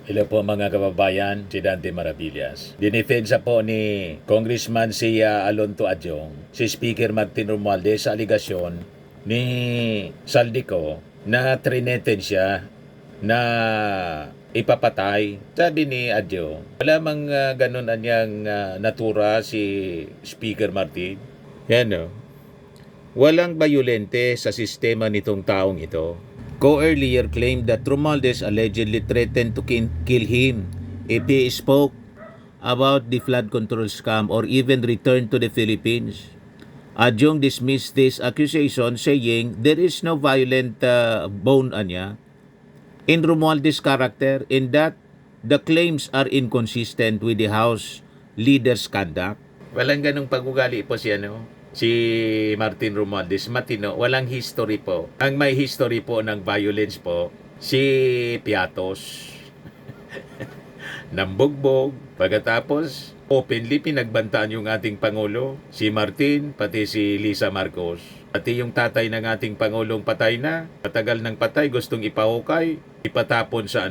Hello po mga kababayan, si Dante Maravillas. Dinefensa po ni Congressman si Alonto Adyong, si Speaker Martin Romualdez sa aligasyon ni Saldico na trineten siya na ipapatay. Sabi ni Adyong, wala mang ganun anyang natura si Speaker Martin. Yan no. Walang bayolente sa sistema nitong taong ito. Ko earlier claimed that Romualdez allegedly threatened to kill him if he spoke about the flood control scam or even returned to the Philippines. Adyong dismissed this accusation saying there is no violent bone in Romualdez' character in that the claims are inconsistent with the House leader's conduct. Walang ganong pag-ugali po si Martin Romualdez, matino, walang history po. Ang may history po ng violence po, si Piatos. Nambugbog, pagkatapos openly pinagbantaan yung ating Pangulo, si Martin, pati si Lisa Marcos. Pati yung tatay ng ating Pangulong patay na, matagal ng patay, gustong ipahukay, ipatapon sa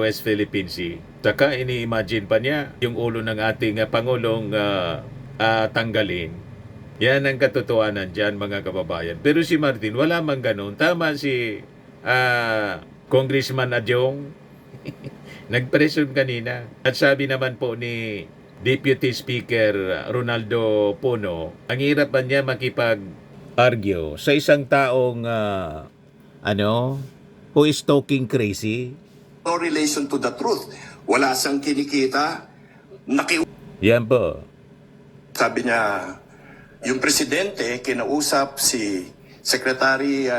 West Philippine Sea. Saka ini-imagine pa niya yung ulo ng ating Pangulong tanggalin. Yan ang katotohanan dyan mga kababayan. Pero si Martin, wala mang ganun. Tama si Congressman Adyong. Nag-presyon kanina. At sabi naman po ni Deputy Speaker Ronaldo Puno, ang hirap ba niya makipag-argue sa isang taong who is talking crazy? No relation to the truth. Wala siyang kinikita. Yan po. Sabi niya, yung presidente, kinausap si Secretary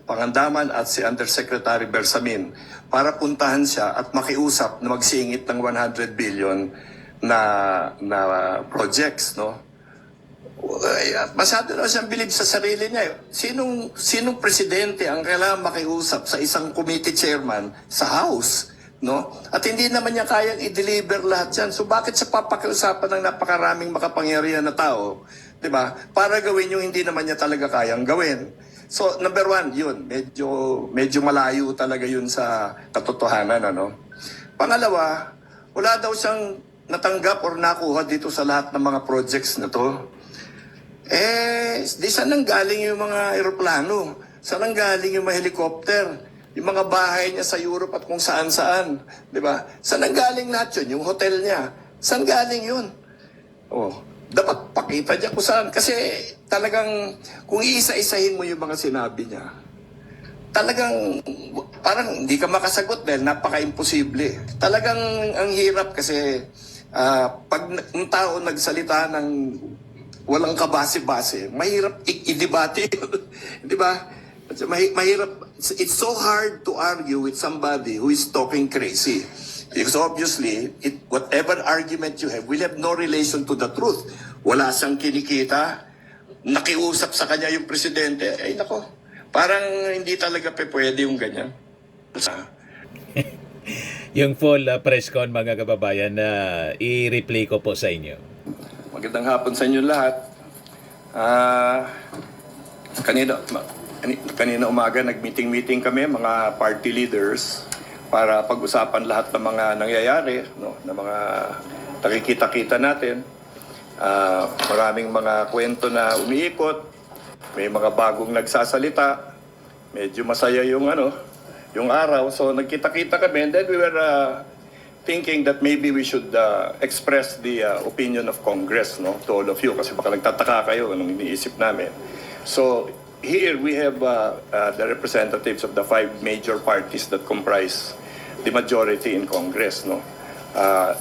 Pangandaman at si Undersecretary Bersamin para puntahan siya at makiusap na magsingit ng 100 billion na projects, no? Masyado na siyang bilib sa sarili niya. Sinong presidente ang kailangan makiusap sa isang committee chairman sa House, no? At hindi naman niya kayang i-deliver lahat yan. So bakit sa papakiusapan ng napakaraming makapangyarihan na tao, 'di ba? Para gawin yung hindi naman niya talaga kayang gawin. So number one, yun, medyo malayo talaga yun sa katotohanan, ano? Pangalawa, wala daw siyang natanggap or nakuha dito sa lahat ng mga projects na to. Di saan nang galing yung mga eroplano? Saan nang galing yung mga helicopter? Yung mga bahay niya sa Europe at kung saan-saan, 'di ba? Saan nang galing lahat yun? Yung hotel niya, saan galing yun? Oh, dapat pakita niya kung saan. Kasi talagang kung iisa-isahin mo yung mga sinabi niya, talagang parang hindi ka makasagot dahil napaka-imposible. Talagang ang hirap kasi pag ang tao nagsalita ng walang kabase-base, mahirap i-debate yun. Di ba? Mahirap. It's so hard to argue with somebody who is talking crazy. Because obviously, whatever argument you have will have no relation to the truth. Wala siyang kinikita. Nakiusap sa kanya yung presidente. Ay nako, parang hindi talaga pwede yung ganyan. Yung full press con mga kababayan na i-replay ko po sa inyo. Magandang hapon sa inyo lahat. Kanina umaga nag-meeting kami mga party leaders para pag-usapan lahat ng mga nangyayari, no, na mga nakikita-kita natin. Maraming mga kwento na umiikot, may mga bagong nagsasalita, medyo masaya yung araw. So nagkita-kita kami and then we were thinking that maybe we should express the opinion of Congress, no, to all of you kasi baka nagtataka kayo anong iniisip namin. So here we have the representatives of the 5 major parties that comprise the majority in Congress, no.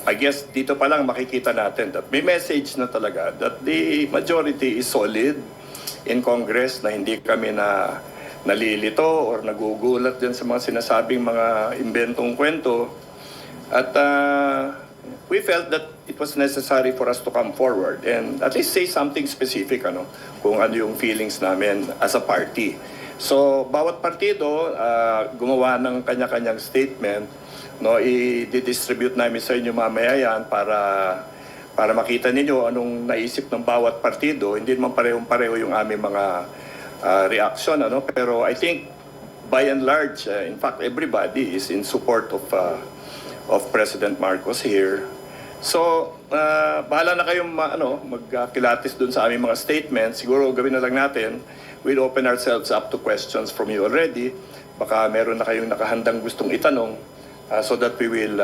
I guess dito pa lang makikita natin that may message na talaga that the majority is solid in Congress, na hindi kami nalilito or nagugulat din sa mga sinasabing mga inventong kwento. At we felt that it was necessary for us to come forward and at least say something specific, kung ano yung feelings namin as a party. So, bawat partido gumawa ng kanya-kanyang statement, no, i-distribute namin sa inyo mamaya yan para makita ninyo anong naisip ng bawat partido. Hindi naman parehong-pareho yung aming mga reaction, pero I think by and large, in fact, everybody is in support of President Marcos here. So, bahala na kayong magkilatis dun sa aming mga statements. Siguro gawin na lang natin, we'll open ourselves up to questions from you already. Baka meron na kayong nakahandang gustong itanong so that we will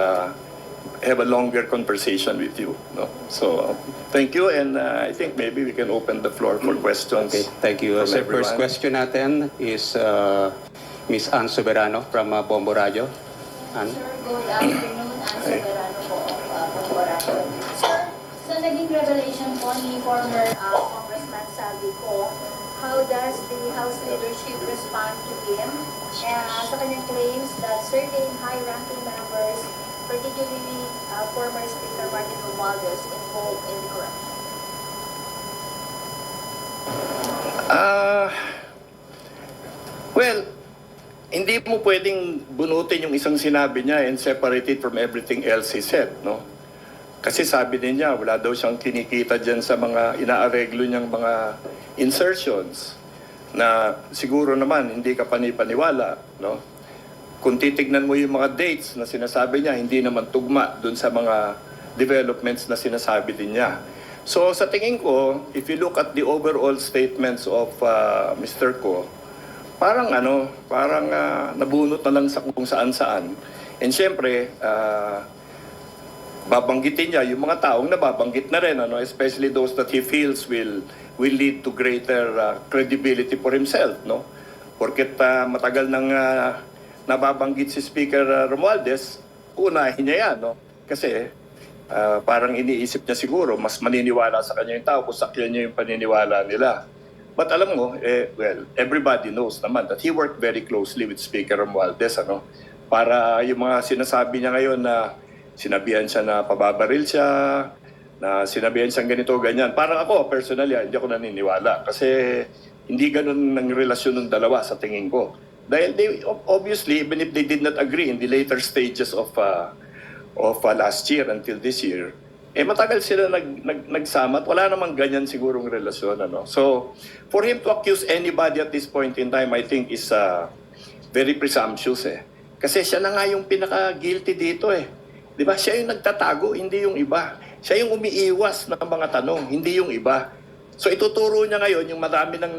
have a longer conversation with you. No? So, thank you, and I think maybe we can open the floor for questions. Okay, thank you. from Sir, first everyone. question natin is Ms. Ann Soberano from Bombo Radio. Ann? Sir, good afternoon. Ann Soberano po of Bomborato. Sir, sa naging revelation po ni former Congressman Saldico, how does the House leadership respond to him sa kanyang claims that certain high-ranking members, particularly former Speaker Martin Romualdez, involved in the corruption? Well, hindi mo pwedeng bunutin yung isang sinabi niya and separate it from everything else he said, no? Kasi sabi din niya, wala daw siyang kinikita dyan sa mga inaareglo niyang mga insertions na siguro naman hindi ka panipaniwala, no? Kung titignan mo yung mga dates na sinasabi niya, hindi naman tugma dun sa mga developments na sinasabi din niya. So sa tingin ko, if you look at the overall statements of Mr. Ko, parang nabunot na lang sa kung saan-saan. And syempre, babanggitin niya yung mga taong nababanggit na rin, especially those that he feels will lead to greater credibility for himself, no? Porket matagal nang nababanggit si Speaker Romualdez, unahin niya yan, no? Kasi parang iniisip niya siguro mas maniniwala sa kanya yung tao kung sakyan niya yung paniniwala nila. But alam mo, well, everybody knows naman that he worked very closely with Speaker Romualdez, para yung mga sinasabi niya ngayon na sinabihan siya na pababaril siya, na sinabihan siyang ganito, ganyan. Parang ako, personally, hindi ako naniniwala. Kasi hindi ganun ng relasyon ng dalawa sa tingin ko. Dahil they, obviously, even if they did not agree in the later stages of last year until this year, matagal sila nagsama at wala namang ganyan sigurong relasyon. So, for him to accuse anybody at this point in time, I think is very presumptuous. Kasi siya na nga yung pinaka-guilty dito. Di ba? Siya yung nagtatago, hindi yung iba. Siya yung umiiwas ng mga tanong, hindi yung iba. So ituturo niya ngayon yung marami nang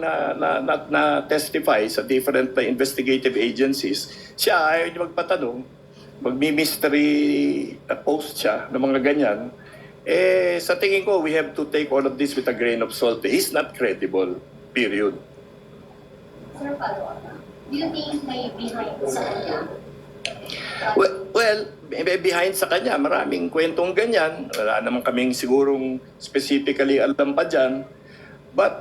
na-testify sa different investigative agencies. Siya ayaw niya magpatanong, magmi-mystery post siya ng mga ganyan. Sa tingin ko, we have to take all of this with a grain of salt. He's not credible, period. Sir, follow-up na. Do you think may behind sa kanya? Well, behind sa kanya, maraming kwentong ganyan. Wala naman kaming sigurong specifically alam pa dyan. But,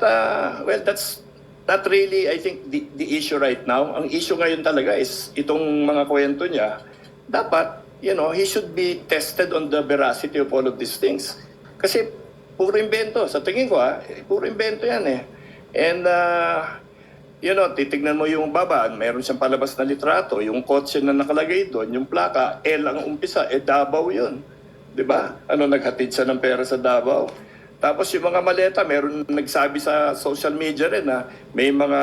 well, that's not really, I think, the issue right now. Ang issue ngayon talaga is itong mga kwento niya. Dapat, he should be tested on the veracity of all of these things. Kasi, puro invento. Sa tingin ko, puro invento yan And, titignan mo yung baba, meron siyang palabas na litrato, yung kotse na nakalagay doon, yung plaka, L ang umpisa, Davao yun. Diba? Naghatid siya ng pera sa Davao. Tapos yung mga maleta, meron nagsabi sa social media rin na may mga,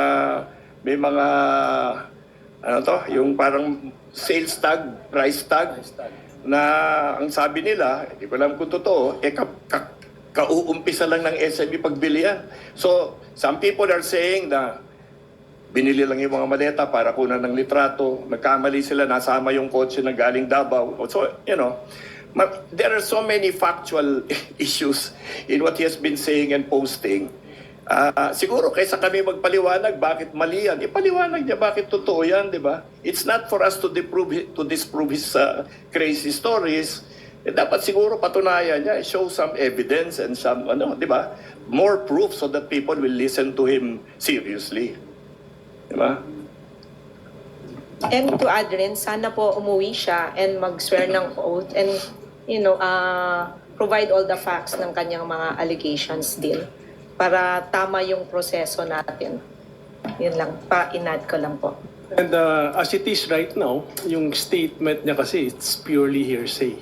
yung parang sales tag, price tag, na ang sabi nila, hindi ko alam kung totoo, kauumpisa lang ng SME pagbilian. So, some people are saying na binili lang yung mga maleta para kunan ng litrato, nagkamali sila, nasama yung kotse na galing Davao. So, there are so many factual issues in what he has been saying and posting. Siguro kaysa kami magpaliwanag bakit mali yan, ipaliwanag niya bakit totoo yan, di ba? It's not for us to disprove his crazy stories. Dapat siguro patunayan niya, show some evidence and some, di ba? More proof so that people will listen to him seriously. Di ba? And to add rin, sana po umuwi siya and mag-swear ng oath and, provide all the facts ng kanyang mga allegations din para tama yung proseso natin. Yun lang, pa-inad ko lang po. And as it is right now, yung statement niya kasi, it's purely hearsay.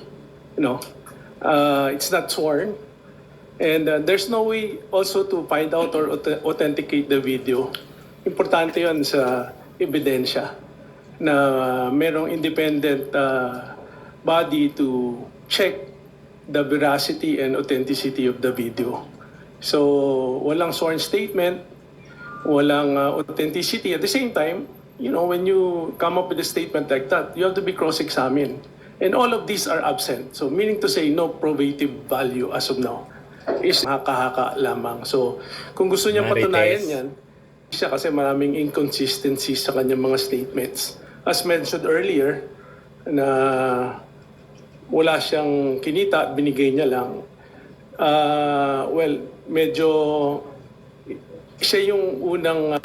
It's not sworn. And there's no way also to find out or authenticate the video. Importante yun sa ebidensya. na merong independent body to check the veracity and authenticity of the video. So, walang sworn statement, walang authenticity. At the same time, you know, when you come up with a statement like that, you have to be cross-examined. And all of these are absent. So, meaning to say, no probative value as of now. Is haka-haka lamang. So, kung gusto niya Marites. patunayan yan, siya kasi maraming inconsistencies sa kanyang mga statements. As mentioned earlier, na wala siyang kinita at binigay niya lang. Well, medyo siya yung unang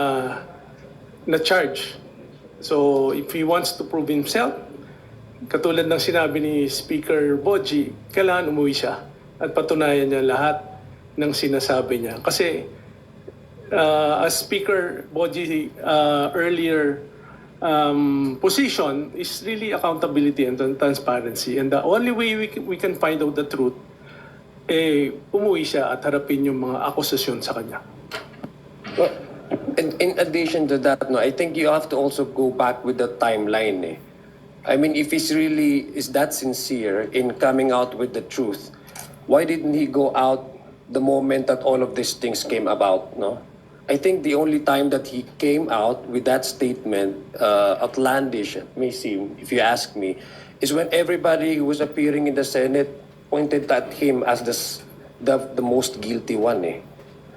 na-charge. So, if he wants to prove himself, katulad ng sinabi ni Speaker Boji, kailangan umuwi siya at patunayan niya lahat ng sinasabi niya. Kasi as Speaker Boji earlier position is really accountability and transparency. And the only way we can find out the truth, umuwi siya at harapin yung mga akusasyon sa kanya. Well, in addition to that, no, I think you have to also go back with the timeline. I mean, if he's really is that sincere in coming out with the truth, why didn't he go out the moment that all of these things came about? No, I think the only time that he came out with that statement, outlandish it may seem, if you ask me, is when everybody who was appearing in the Senate pointed at him as the most guilty one.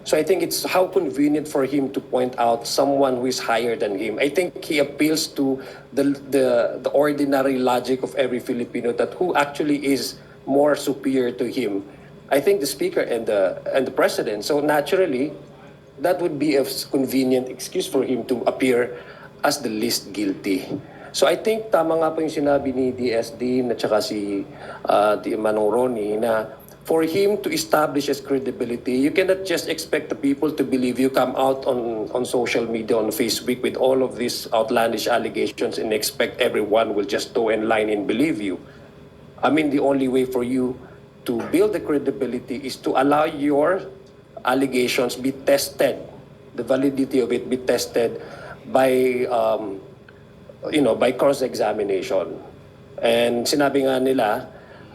So I think it's how convenient for him to point out someone who is higher than him. I think he appeals to the ordinary logic of every Filipino that who actually is more superior to him. I think the Speaker and the President. So naturally, that would be a convenient excuse for him to appear as the least guilty. So I think tama nga po yung sinabi ni DSD at saka si Manong Ronnie na for him to establish his credibility, you cannot just expect the people to believe you. Come out on social media, on Facebook with all of these outlandish allegations and expect everyone will just toe in line and believe you. I mean, the only way for you to build the credibility is to allow your allegations be tested, the validity of it be tested by, by cross-examination. And sinabi nga nila,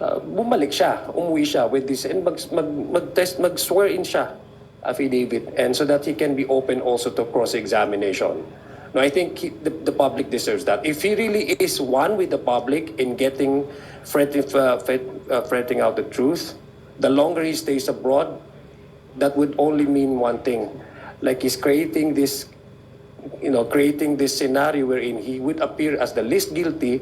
bumalik siya, umuwi siya with this, and mag-swear in siya, affidavit, and so that he can be open also to cross-examination. No, I think the public deserves that. If he really is one with the public in fretting out the truth, the longer he stays abroad, that would only mean one thing. Like he's creating this scenario wherein he would appear as the least guilty,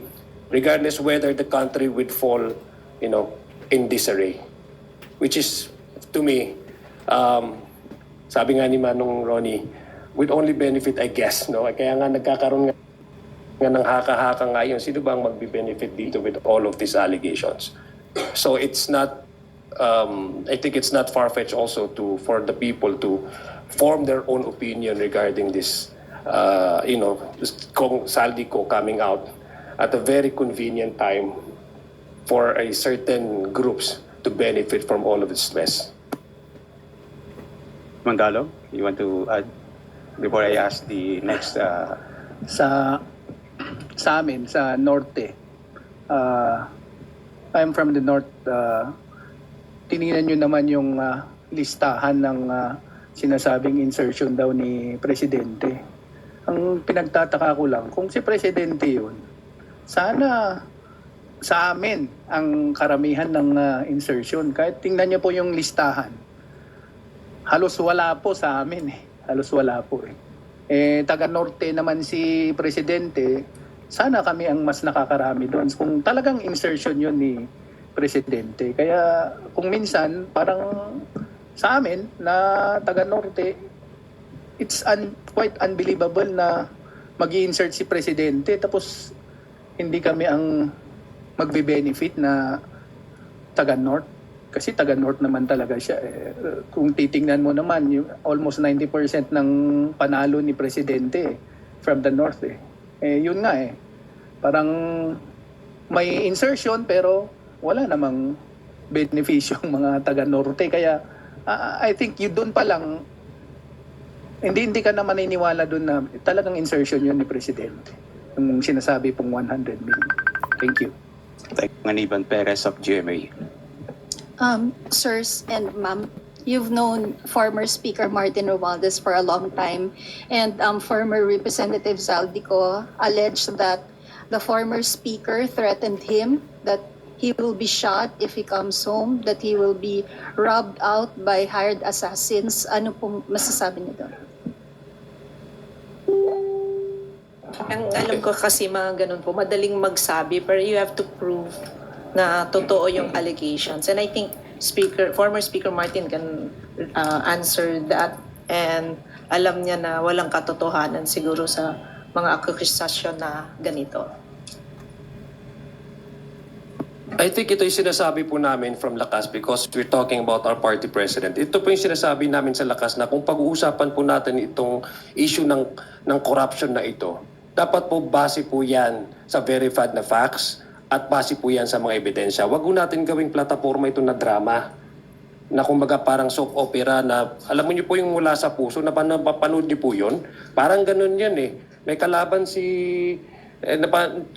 regardless whether the country would fall, in disarray. Which is, to me, sabi nga ni Manong Ronnie, would only benefit, I guess, no? Kaya nga nagkakaroon nga ng haka-haka nga yun. Sino bang magbe-benefit dito with all of these allegations? So it's not, I think it's not far-fetched also for the people to form their own opinion regarding this, Saldico coming out at a very convenient time for a certain groups to benefit from all of this stress. Mandalo, you want to add before I ask the next? Sa amin, sa Norte, I'm from the North, tinignan nyo naman yung listahan ng sinasabing insertion daw ni Presidente. Ang pinagtataka ko lang, kung si Presidente yun, sana sa amin ang karamihan ng insertion. Kahit tingnan niyo po yung listahan, halos wala po sa amin . Halos wala po . Taga-Norte naman si Presidente, sana kami ang mas nakakarami doon. Kung talagang insertion yun ni Presidente. Kaya kung minsan, parang sa amin na taga-Norte, it's quite unbelievable na mag-i-insert si Presidente tapos hindi kami ang magbe-benefit na taga-North. Kasi taga-North naman talaga siya . Kung titingnan mo naman, yung almost 90% ng panalo ni Presidente from the North . Yun nga . Parang may insertion pero wala namang benefisyong mga taga-Norte. Kaya I think yun doon pa lang, hindi ka na maniniwala doon na talagang insertion yun ni Presidente. yung sinasabi pong 100 million. Thank you. Panganiban Perez of GMA. Sirs and ma'am, you've known former Speaker Martin Romualdez for a long time, and former Representative Zaldico alleged that the former speaker threatened him that he will be shot if he comes home, that he will be robbed out by hired assassins. Ano pong masasabi niyo doon? Ang alam ko kasi mga ganun po, madaling magsabi, pero you have to prove na totoo yung allegations. And I think former Speaker Martin can answer that, and alam niya na walang katotohanan siguro sa mga akusasyon na ganito. I think ito yung sinasabi po namin from Lakas because we're talking about our party president. Ito po yung sinasabi namin sa Lakas na kung pag-uusapan po natin itong issue ng corruption na ito, dapat po base po yan sa verified na facts at base po yan sa mga ebidensya. Huwag po natin gawing plataforma ito na drama na kumbaga parang soap opera na alam mo niyo po yung mula sa puso na napanood niyo po yun. Parang ganun yan eh. May kalaban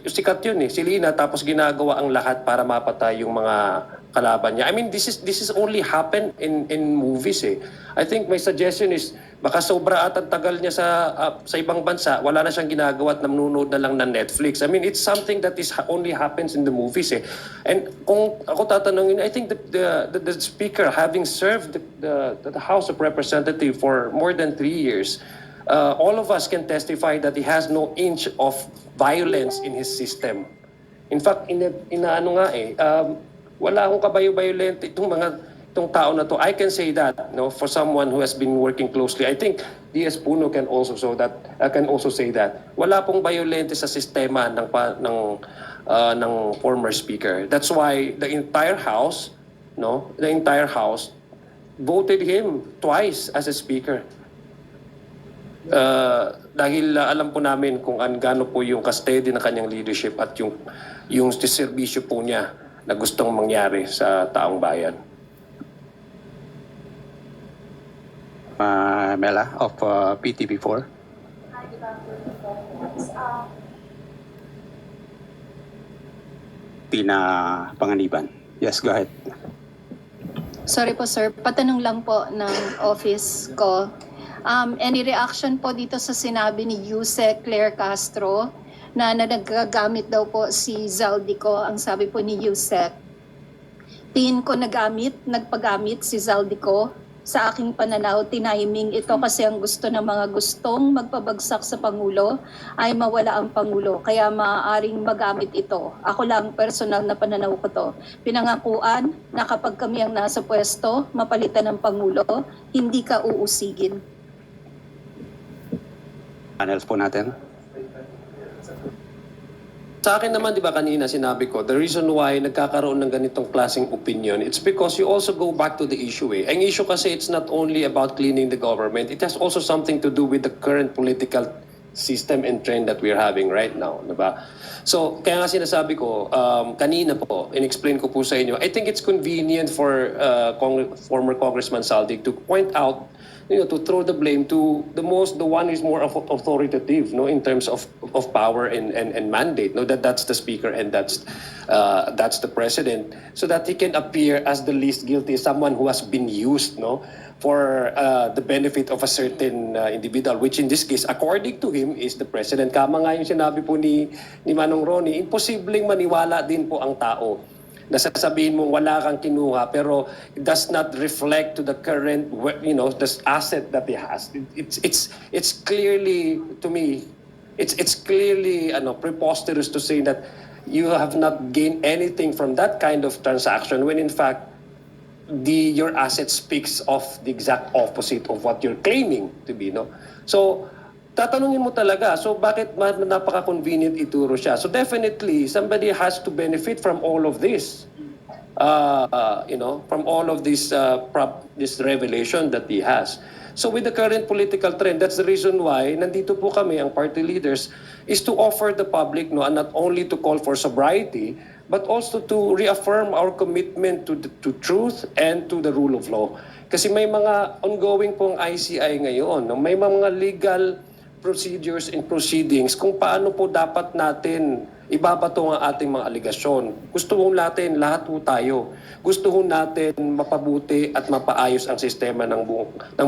sikat yun eh, si Lina, tapos ginagawa ang lahat para mapatay yung mga kalaban niya. I mean, this is only happen in movies eh. I think my suggestion is, baka sobra at ang tagal niya sa ibang bansa, wala na siyang ginagawa at nanunood na lang ng Netflix. I mean, it's something that only happens in the movies eh. And kung ako tatanungin, I think the speaker, having served the House of Representatives for more than 3 years, all of us can testify that he has no inch of violence in his system. In fact, inaano nga eh, wala akong kabayo-violent itong tao na to. I can say that, no, for someone who has been working closely. I think DS Puno can also say that. Wala pong violente sa sistema ng former speaker. That's why the entire house voted him twice as a speaker. Dahil alam po namin kung gaano po yung ka-steady na kanyang leadership at yung serbisyo po niya na gustong mangyari sa taong bayan. Mela of PTV4. Tina Panganiban. Yes, go ahead. Sorry po sir, patanong lang po ng office ko. Any reaction po dito sa sinabi ni Yusek Claire Castro na nagagamit daw po si Zaldico? Ang sabi po ni Yusek, tingin ko nagpagamit si Zaldico. Sa aking pananaw, tiniming ito kasi ang gusto ng mga gustong magpabagsak sa Pangulo ay mawala ang Pangulo. Kaya maaaring magamit ito. Ako lang, personal na pananaw ko to. Pinangakuan na kapag kami ang nasa pwesto, mapalitan ng Pangulo, hindi ka uusigin. Panels po natin. Sa akin naman, di ba kanina sinabi ko, the reason why nagkakaroon ng ganitong klaseng opinion, it's because you also go back to the issue eh. Ang issue kasi it's not only about cleaning the government, it has also something to do with the current political system and trend that we're having right now, di ba? So, kaya nga sinasabi ko, kanina po, in-explain ko po sa inyo, I think it's convenient for former Congressman Saldic to point out, to throw the blame to the one who's more authoritative, in terms of power and mandate, that's the speaker and that's the president, so that he can appear as the least guilty, someone who has been used, for the benefit of a certain individual, which in this case, according to him, is the president. Kama nga yung sinabi po ni Manong Ronnie, imposibleng maniwala din po ang tao na sasabihin mo wala kang kinuha pero it does not reflect to the current the asset that he has. It's clearly, to me, it's clearly preposterous to say that you have not gained anything from that kind of transaction when in fact your asset speaks of the exact opposite of what you're claiming to be, So tatanungin mo talaga, so bakit napaka-convenient ituro siya? So definitely, somebody has to benefit from all of this. From all of this revelation that he has. So with the current political trend, that's the reason why nandito po kami, ang party leaders, is to offer the public, and not only to call for sobriety, but also to reaffirm our commitment to truth and to the rule of law. Kasi may mga ongoing pong ICI ngayon, may mga legal procedures and proceedings kung paano po dapat natin ibabato ang ating mga aligasyon. Gusto ho natin, lahat ho tayo, gusto ho natin mapabuti at mapaayos ang sistema ng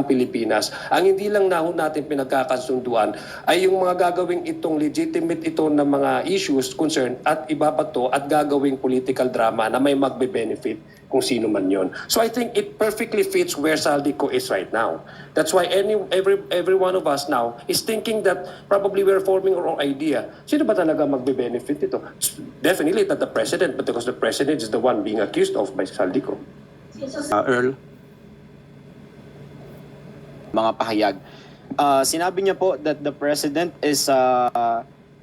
Pilipinas. Ang hindi lang na ho natin pinagkakasunduan ay yung mga gagawing itong legitimate ito na mga issues, concern at ibabato at gagawing political drama na may magbe-benefit kung sino man yon. So I think it perfectly fits where Saldico is right now. That's why every one of us now is thinking that probably we're forming our own idea. Sino ba talaga magbe-benefit ito? Definitely not the president, but because the president is the one being accused of by Saldico. Earl? Mga pahayag. Sinabi niya po that the president is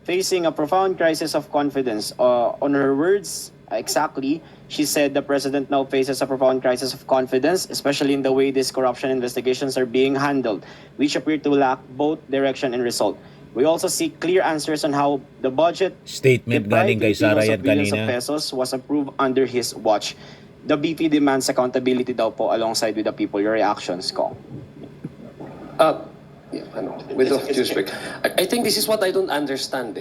facing a profound crisis of confidence. On her words, exactly, she said the president now faces a profound crisis of confidence, especially in the way these corruption investigations are being handled, which appear to lack both direction and result. We also seek clear answers on how the budget Statement galing kay Sara yan billions of kanina. pesos was approved under his watch. The BP demands accountability daw po alongside with the people. Your reactions, Kong? With all due respect, I think this is what I don't understand.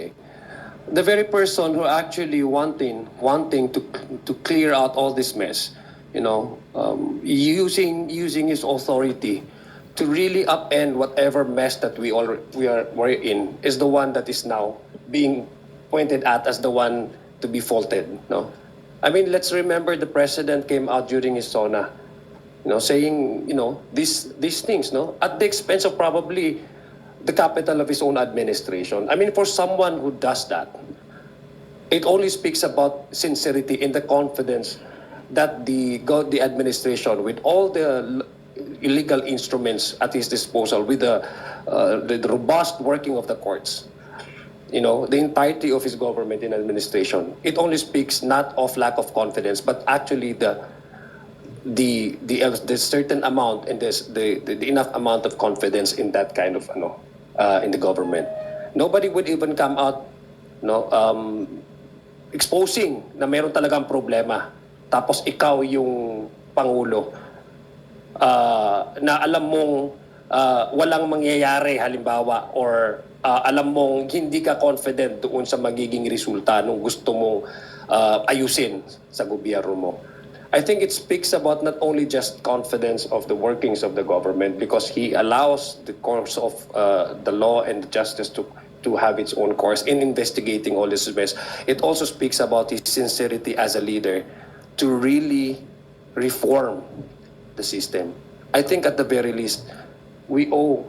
The very person who actually wanting to clear out all this mess, using his authority to really upend whatever mess that we're in, is the one that is now being pointed at as the one to be faulted. No, I mean, let's remember the president came out during his SONA, saying these things, at the expense of probably the capital of his own administration. I mean, for someone who does that, it only speaks about sincerity and the confidence that the administration, with all the illegal instruments at his disposal, with the robust working of the courts, the entirety of his government and administration, it only speaks not of lack of confidence, but actually the certain amount and the enough amount of confidence in that kind of in the government. Nobody would even come out exposing na meron talagang problema, tapos ikaw yung pangulo na alam mong walang mangyayari halimbawa, or alam mong hindi ka confident doon sa magiging resulta nung gusto mong ayusin sa gobyerno mo. I think it speaks about not only just confidence of the workings of the government, because he allows the course of the law and the justice to have its own course in investigating all this mess. It also speaks about his sincerity as a leader to really reform the system. I think at the very least, we owe,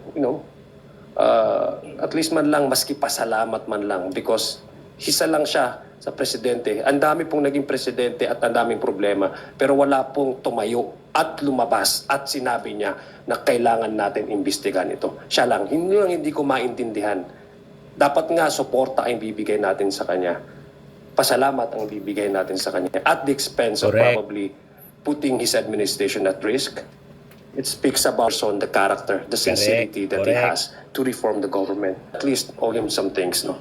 at least man lang, maski pasalamat man lang, because isa lang siya sa presidente. Ang dami pong naging presidente at ang daming problema, pero wala pong tumayo at lumabas at sinabi niya na kailangan natin imbestigahan ito. Siya lang. Hindi ko maintindihan. Dapat nga suporta ang bibigay natin sa kanya. Pasalamat ang bibigay natin sa kanya at the expense of probably putting his administration at risk. It speaks about the character, the sincerity that he has to reform the government. At least owe him some things, no?